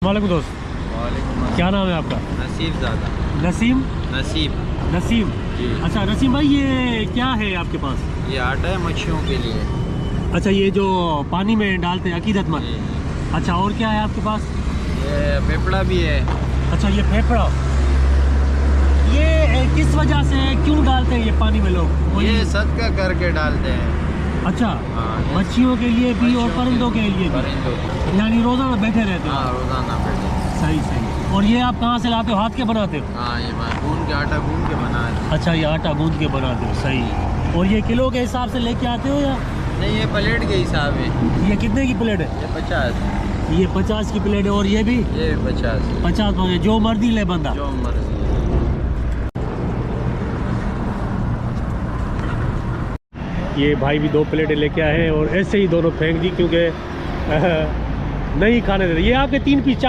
वालेकुम दोस्त। वालेकुम। क्या नाम है आपका? नसीब ज़्यादा। नसीम? नसीब जी। अच्छा नसीम भाई, ये क्या है आपके पास? ये आटा है मच्छियों के लिए। अच्छा, ये जो पानी में डालते हैं अकीदतमंद। जी। अच्छा, और क्या है आपके पास? ये पेपड़ा भी है। अच्छा, ये फेफड़ा, ये किस वजह से क्यों डालते हैं ये पानी में लोग? ये सदका करके डालते हैं। अच्छा, हाँ, मच्छियों के लिए भी और मच्छियों परिंदों के लिए भी, परिंदों के। यानी रोजाना बैठे रहते हो? हाँ, रोजाना बैठे। सही सही। और ये आप कहाँ से लाते हो? हाथ के बनाते हो? हाँ, ये गूंद के आटा गूंद के बनाते हैं। अच्छा, ये आटा गूंद के बनाते हो, सही। और ये किलो के हिसाब से लेके आते हो या? नहीं, ये प्लेट के हिसाब है। ये कितने की प्लेट है? ये 50। ये 50 की प्लेट है। और ये भी ये 50। 50, जो मर्जी ले बंदा। जो मर्जी। ये भाई भी 2 प्लेटें लेके आए हैं और ऐसे ही दोनों फेंक दी, क्योंकि नहीं खाने देते। ये आपके 3 पीस 4